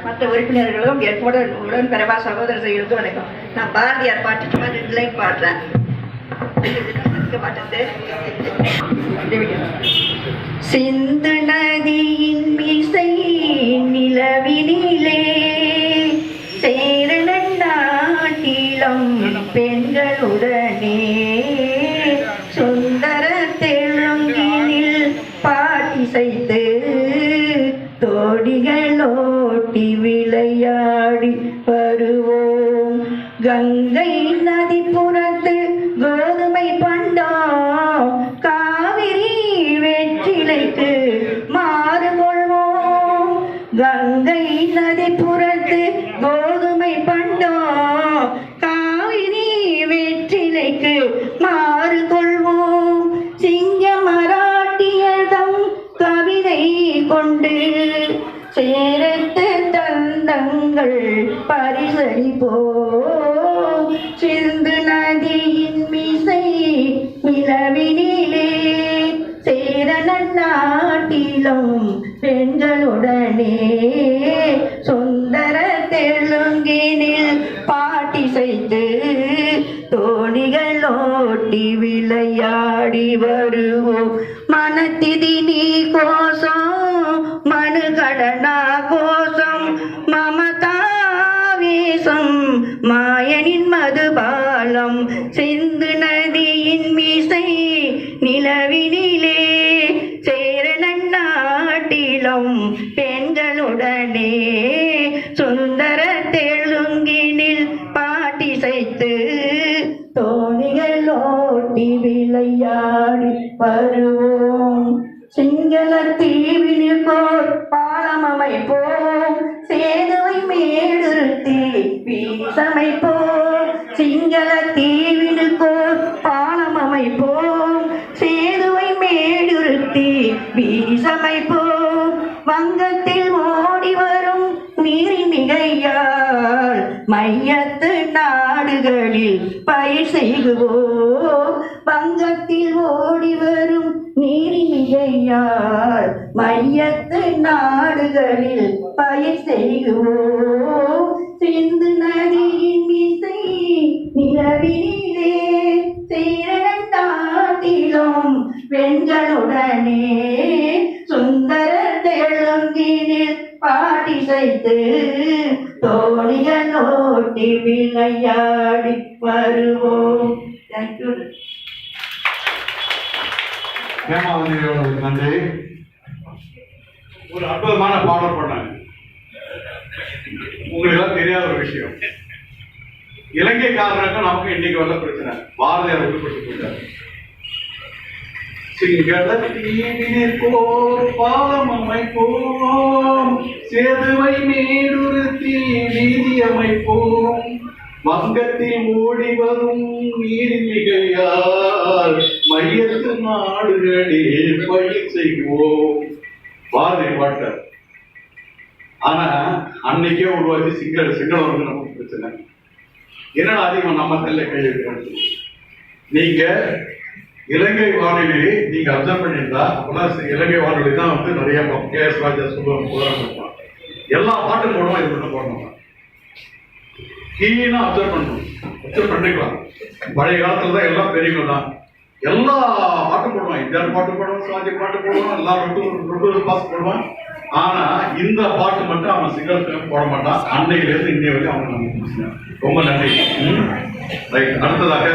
மற்ற உறுப்பினர்களும் உடன் பெறவா சகோதரர்களுக்கும் வணக்கம். நான் பாரதியார் பாட்டு சும்மா 2 லைன் பாடுறேன். சிந்து நதியின் மீசை நிலவினிலே சேரண நாட்டிலம் பெண்களுடனே சுந்தர தெலுங்கினில் பாட்டிசைத்து தோடிகளோட்டி விளையாடி வருவோம். கங்கை நதி புறத்து கோதுமை பண்டம் காவிரி வெற்றிலைக்கு மாறு கொள்வோம். கங்கை நதி புறத்து கோதுமை பண்டம் காவிரி வெற்றிலைக்கு மாறு கொள்வோம். சிங்க மராட்டியதம் கவிதை கொண்டு சேரத்து தந்தங்கள் பரிசளிப்போம். சிந்து நதியின் மீசை நிலவினிலே சேரண நாட்டிலும் பெண்களுடனே சுந்தர தெலுங்கினில் பாட்டிசைத்து தோணிகளோட்டி விளையாடி வருவோம். மனத்திதி நீ கோசம் மனுகடனா கோசம் மமதாவேசம் மாயனின் மதுபாலம். சிந்து நதியின் மீசை நிலவினிலே சேரண நாட்டிலும் பெண்களுடனே சுந்தர தெலுங்கினில் பாட்டிசைத்து தோணிகளோட்டி விளையாடி வருவோம். சிங்கள தீவினிற்கோர் பாலம் அமைப்போம். சேதுவை மேடுறுத்தி வீசமைப்போம். சிங்கள தீவினிற்கோர் பாலம் அமைப்போம். சேதுவை மேடுறுத்தி வீசமைப்போம். வங்கத்தில் ஓடி வரும் நீரின் மிகையால் மையத்து நாடுகளில் பயிர் செய்குவோம். வங்கத்தில் ஓடி வரும் நீரின் மிகையால் மையத்து நாடுகளில் பயிர் செய்குவோம். சிந்து நதியின் மீசை நிலவினிலே சேரண நாட்டிலும் பெண்களுடனே சுந்தர தெலுங்கினில் பாட்டிசைத்து தோணிகளோட்டி விளையாடி வருவோம். தேங்க்யூ. நன்றி. ஒரு அற்புதமான பாடல் பண்ணாங்க. உங்களுக்கு தெரியாத ஒரு விஷயம், இலங்கைக்காரனுக்கும் நமக்கு இன்னைக்கு வந்த பிரச்சனை. பாரதியார் விடுபட்டு போயிட்டார். சிங்கள தீவினிற்கோர் பாலம் அமைப்போம். சேதுவை மேடுறுத்தி வீதி அமைப்போம். வங்கத்தில் ஓடி வரும் நீரின் மிகையால் மையத்து நாடுகளில் பயிர் செய்வோம். பாரதி பாட்டார். ஆனா அன்னைக்கே உருவாக்கி சிங்களவர்கள் நமக்கு பிரச்சனை. என்னடா அதிகம் நம்ம தள்ள கையெழுத்து. நீங்க இலங்கை வானொலி நீங்க அப்சர்வ் பண்ணியிருந்தா அப்பதான் இலங்கை வானொலி தான் நிறைய KS ராஜா சொல்லுவாங்க. எல்லா பாட்டும் போடுவோம், இது மட்டும் போடணும். கீழா அப்சர்வ் பண்ணணும். அப்சர்வ் பண்ணிக்கலாம். பழைய காலத்துல தான் எல்லாம் பெரியவங்க தான் எல்லா பாட்டும் போடுவான். இந்தியாவில் பாட்டு போடுவான், சிவாஜி பாட்டு போடுவான், எல்லாம் ரொட்டு பாஸ் போடுவான். ஆனா இந்த பாட்டு மட்டும் அவன் சிங்களத்துக்கு போட மாட்டான். அன்னையில இருந்து இன்னைய வரைக்கும் அவன் நமக்கு ரொம்ப நன்றி. ரைட். அடுத்ததாக